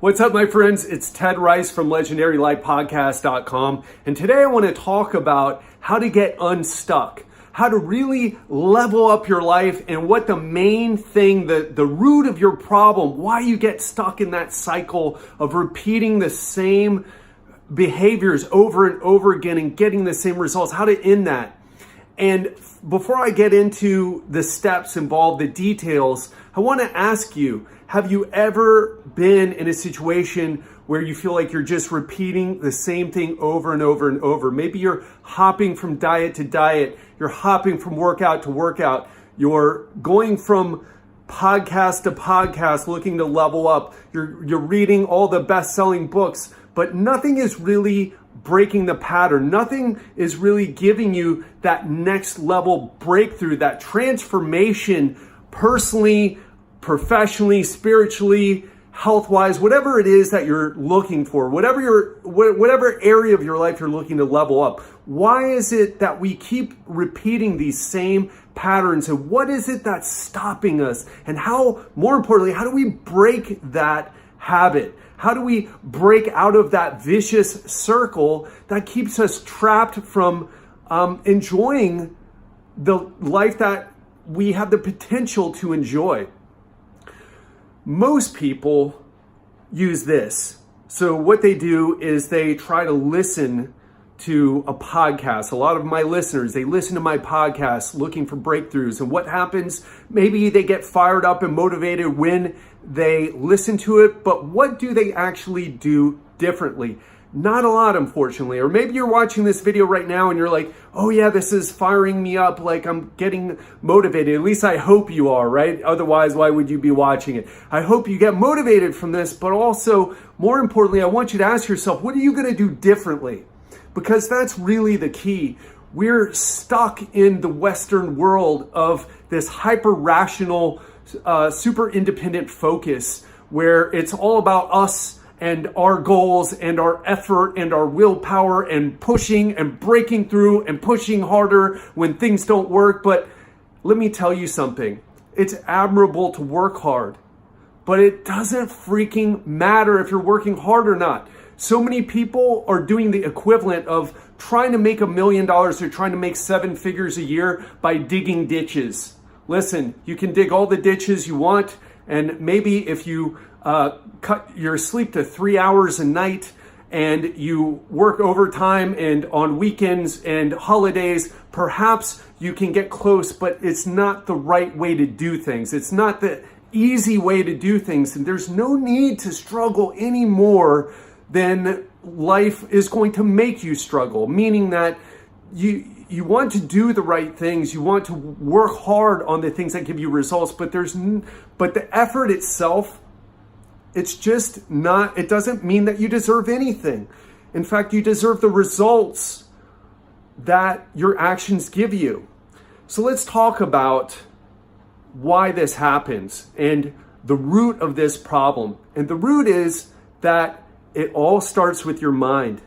What's up, my friends? It's Ted Rice from LegendaryLifePodcast.com, and today I want to talk about how to get unstuck, how to really level up your life, and what the main thing, the root of your problem, why you get stuck in that cycle of repeating the same behaviors over and over again and getting the same results, how to end that. And before I get into the steps involved, the details, I want to ask you, have you ever been in a situation where you feel like you're just repeating the same thing over and over and over? Maybe you're hopping from diet to diet, you're hopping from workout to workout, you're going from podcast to podcast looking to level up, you're reading all the best-selling books, but nothing is really breaking the pattern. Nothing is really giving you that next level breakthrough, that transformation personally, professionally, spiritually, health-wise, whatever it is that you're looking for, whatever area of your life you're looking to level up. Why is it that we keep repeating these same patterns, and what is it that's stopping us? And how, more importantly, how do we break that habit? How do we break out of that vicious circle that keeps us trapped from enjoying the life that we have the potential to enjoy? Most people use this. So what they do is they try to listen to a podcast. A lot of my listeners, they listen to my podcast looking for breakthroughs. And what happens? Maybe they get fired up and motivated when they listen to it, but what do they actually do differently? Not a lot, unfortunately. Or maybe you're watching this video right now and you're like, oh yeah, this is firing me up, like I'm getting motivated. At least I hope you are, right? Otherwise, why would you be watching it? I hope you get motivated from this, but also, more importantly, I want you to ask yourself, what are you gonna do differently? Because that's really the key. We're stuck in the Western world of this hyper-rational, super independent focus where it's all about us and our goals and our effort and our willpower and pushing and breaking through and pushing harder when things don't work. But let me tell you something. It's admirable to work hard, but it doesn't freaking matter if you're working hard or not. So many people are doing the equivalent of trying to make $1 million or trying to make 7 figures a year by digging ditches. Listen, you can dig all the ditches you want, and maybe if you cut your sleep to 3 hours a night and you work overtime and on weekends and holidays, perhaps you can get close, but it's not the right way to do things. It's not the easy way to do things, and there's no need to struggle anymore than life is going to make you struggle, meaning that you want to do the right things, you want to work hard on the things that give you results, but the effort itself, it's just not, it doesn't mean that you deserve anything. In fact, you deserve the results that your actions give you. So let's talk about why this happens and the root of this problem. And the root is that it all starts with your mind.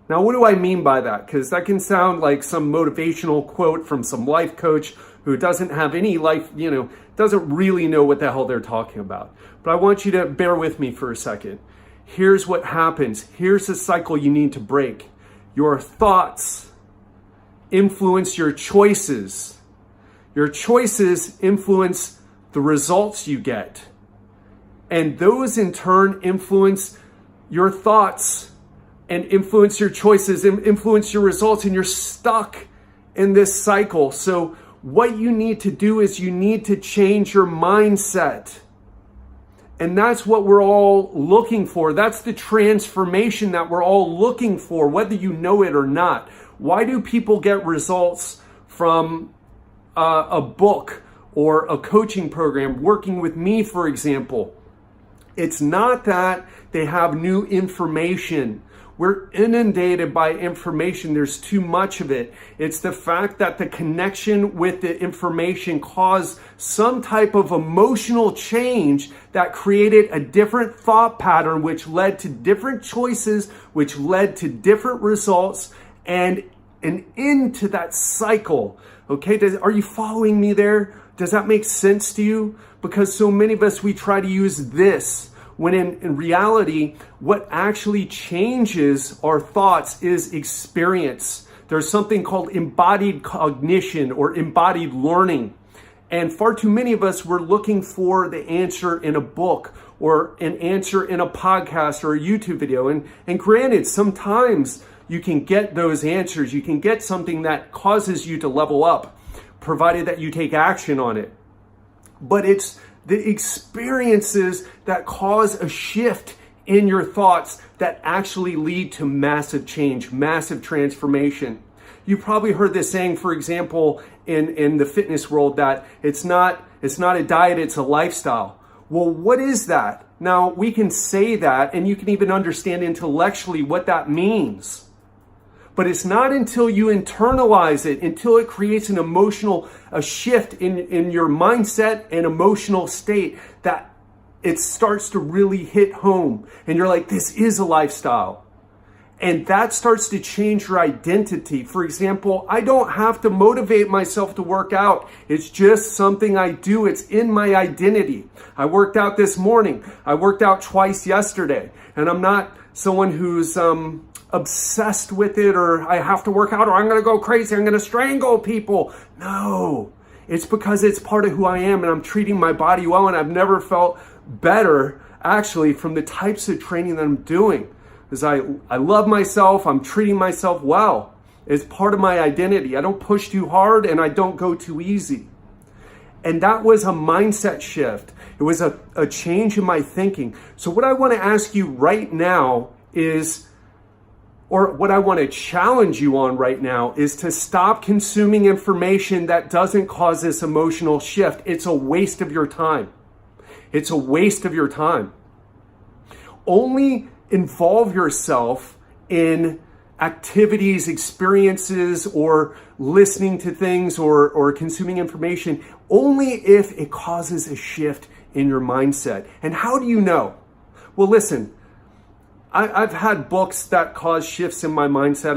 Now, what do I mean by that? Because that can sound like some motivational quote from some life coach who doesn't have any life, doesn't really know what the hell they're talking about. But I want you to bear with me for a second. Here's what happens. Here's the cycle you need to break. Your thoughts influence your choices. Your choices influence the results you get. And those in turn influence your thoughts and influence your choices and influence your results, and you're stuck in this cycle. So what you need to do is you need to change your mindset. And that's what we're all looking for. That's the transformation that we're all looking for, whether you know it or not. Why do people get results from a book or a coaching program, working with me, for example? It's not that they have new information. We're inundated by information. There's too much of it. It's the fact that the connection with the information caused some type of emotional change that created a different thought pattern, which led to different choices, which led to different results, and an end to that cycle. Okay, are you following me there? Does that make sense to you? Because so many of us, we try to use this. when in reality, what actually changes our thoughts is experience. There's something called embodied cognition or embodied learning. And far too many of us were looking for the answer in a book or an answer in a podcast or a YouTube video. And granted, sometimes you can get those answers. You can get something that causes you to level up, provided that you take action on it. But it's the experiences that cause a shift in your thoughts that actually lead to massive change, massive transformation. You probably heard this saying, for example, in the fitness world, that it's not a diet, it's a lifestyle. Well, what is that? Now, we can say that, and you can even understand intellectually what that means. But it's not until you internalize it, until it creates a shift in your mindset and emotional state, that it starts to really hit home. And you're like, this is a lifestyle. And that starts to change your identity. For example, I don't have to motivate myself to work out. It's just something I do. It's in my identity. I worked out this morning. I worked out twice yesterday. And I'm not someone who's obsessed with it, or I have to work out, or I'm going to go crazy. I'm going to strangle people. No, it's because it's part of who I am, and I'm treating my body well. And I've never felt better, actually, from the types of training that I'm doing. Because I love myself, I'm treating myself well. It's part of my identity. I don't push too hard and I don't go too easy. And that was a mindset shift. It was a change in my thinking. So what I want to ask you right now is, or what I want to challenge you on right now, is to stop consuming information that doesn't cause this emotional shift. It's a waste of your time. It's a waste of your time. Only involve yourself in activities, experiences, or listening to things or consuming information only if it causes a shift in your mindset. And how do you know? Well, listen, I've had books that cause shifts in my mindset.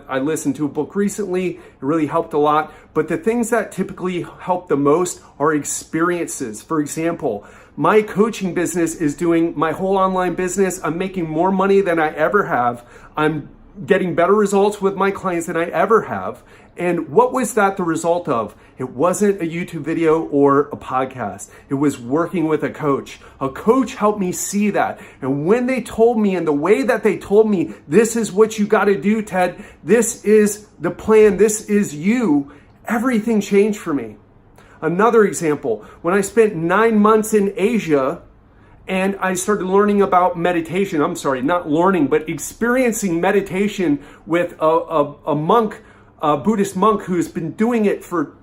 I listened to a book recently. It really helped a lot. But the things that typically help the most are experiences. For example, my coaching business is doing my whole online business. I'm making more money than I ever have. I'm getting better results with my clients than I ever have. And what was that the result of? It wasn't a YouTube video or a podcast. It was working with a coach. A coach helped me see that. And when they told me, in the way that they told me, this is what you got to do, Ted, this is the plan, this is you, everything changed for me. Another example, when I spent 9 months in Asia and I started learning about meditation, not learning, but experiencing meditation with a monk, a Buddhist monk who's been doing it for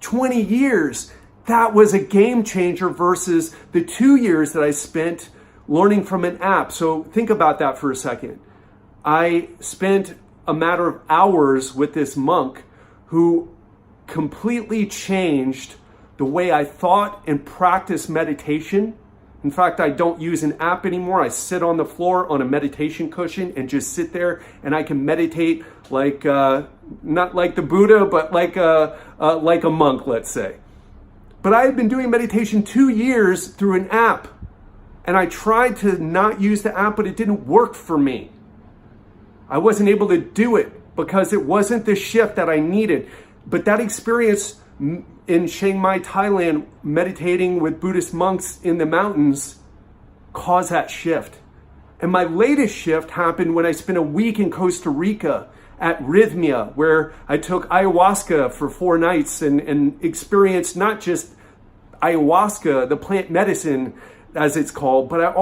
20 years, that was a game changer versus the 2 years that I spent learning from an app. So think about that for a second. I spent a matter of hours with this monk who completely changed the way I thought and practiced meditation. In fact, I don't use an app anymore. I sit on the floor on a meditation cushion and just sit there, and I can meditate like, not like the Buddha, but like a monk, let's say. But I had been doing meditation 2 years through an app, and I tried to not use the app, but it didn't work for me. I wasn't able to do it because it wasn't the shift that I needed. But that experience in Chiang Mai, Thailand, meditating with Buddhist monks in the mountains, caused that shift. And my latest shift happened when I spent a week in Costa Rica at Rhythmia, where I took ayahuasca for 4 nights and experienced not just ayahuasca, the plant medicine as it's called, but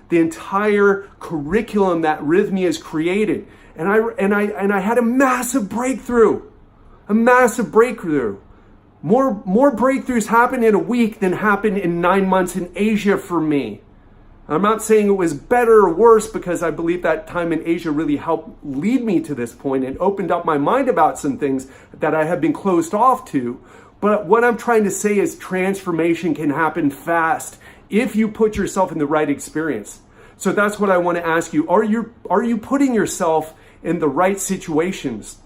the entire curriculum that Rhythmia has created. And I had a massive breakthrough. More breakthroughs happened in a week than happened in 9 months in Asia for me. I'm not saying it was better or worse, because I believe that time in Asia really helped lead me to this point and opened up my mind about some things that I had been closed off to. But what I'm trying to say is transformation can happen fast if you put yourself in the right experience. So that's what I want to ask you. Are you putting yourself in the right situations?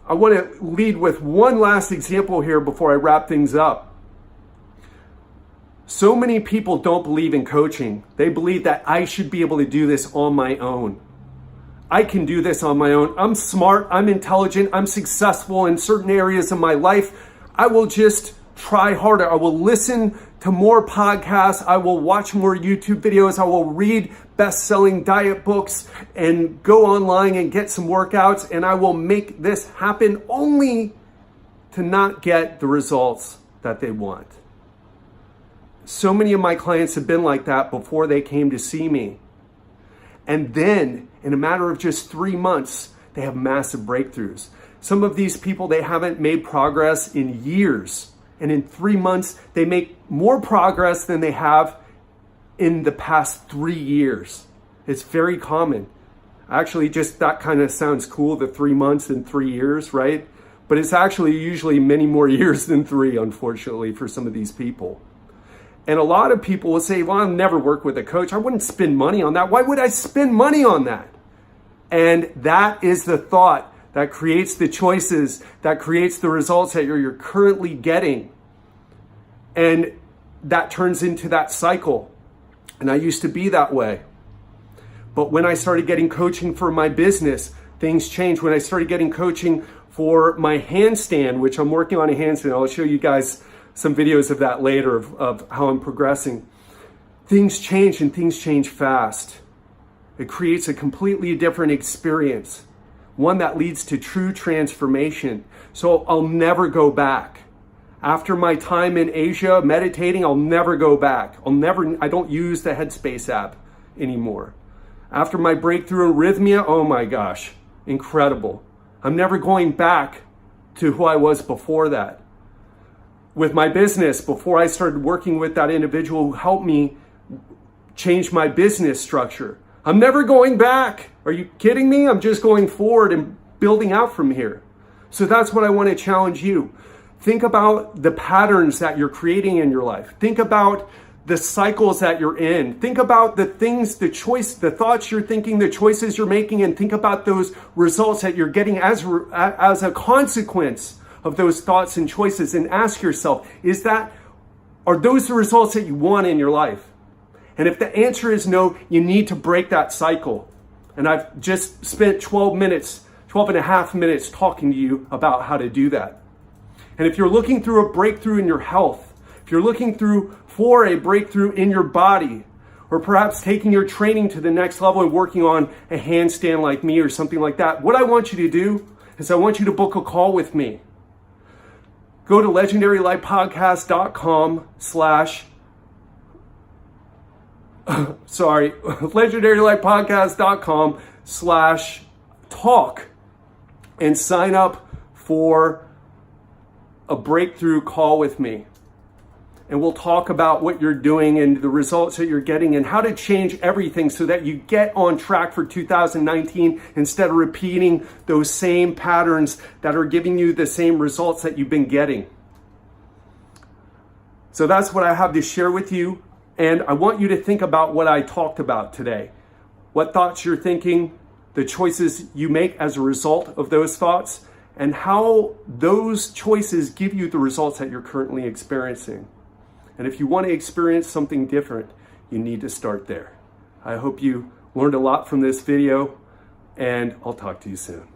I want to lead with one last example here before I wrap things up. So many people don't believe in coaching. They believe that I should be able to do this on my own. I can do this on my own. I'm smart, I'm intelligent, I'm successful in certain areas of my life. I will just try harder. I will listen to more podcasts. I will watch more YouTube videos. I will read best-selling diet books and go online and get some workouts, and I will make this happen, only to not get the results that they want. So many of my clients have been like that before they came to see me. And then in a matter of just 3 months, they have massive breakthroughs. Some of these people, they haven't made progress in years. And in 3 months, they make more progress than they have in the past 3 years. It's very common. Actually, just that kind of sounds cool, the 3 months and 3 years, right? But it's actually usually many more years than 3, unfortunately, for some of these people. And a lot of people will say, well, I'll never work with a coach. I wouldn't spend money on that. Why would I spend money on that? And that is the thought that creates the choices, that creates the results that you're currently getting. And that turns into that cycle. And I used to be that way. But when I started getting coaching for my business, things changed. When I started getting coaching for my handstand, which I'm working on a handstand, I'll show you guys some videos of that later of how I'm progressing. Things change, and things change fast. It creates a completely different experience, one that leads to true transformation. So I'll never go back. After my time in Asia meditating, I'll never go back. I don't use the Headspace app anymore. After my breakthrough in arrhythmia, oh my gosh, incredible. I'm never going back to who I was before that. With my business, before I started working with that individual who helped me change my business structure, I'm never going back. Are you kidding me? I'm just going forward and building out from here. So that's what I want to challenge you. Think about the patterns that you're creating in your life. Think about the cycles that you're in. Think about the things, the thoughts you're thinking, the choices you're making, and think about those results that you're getting as a consequence of those thoughts and choices, and ask yourself, are those the results that you want in your life? And if the answer is no, you need to break that cycle. And I've just spent 12 and a half minutes talking to you about how to do that. And if you're looking through a breakthrough in your health, if you're looking for a breakthrough in your body, or perhaps taking your training to the next level and working on a handstand like me or something like that, what I want you to do is I want you to book a call with me. Go to legendarylifepodcast.com legendarylifepodcast.com/talk and sign up for a breakthrough call with me. And we'll talk about what you're doing and the results that you're getting and how to change everything so that you get on track for 2019 instead of repeating those same patterns that are giving you the same results that you've been getting. So that's what I have to share with you. And I want you to think about what I talked about today. What thoughts you're thinking, the choices you make as a result of those thoughts, and how those choices give you the results that you're currently experiencing. And if you want to experience something different, you need to start there. I hope you learned a lot from this video, and I'll talk to you soon.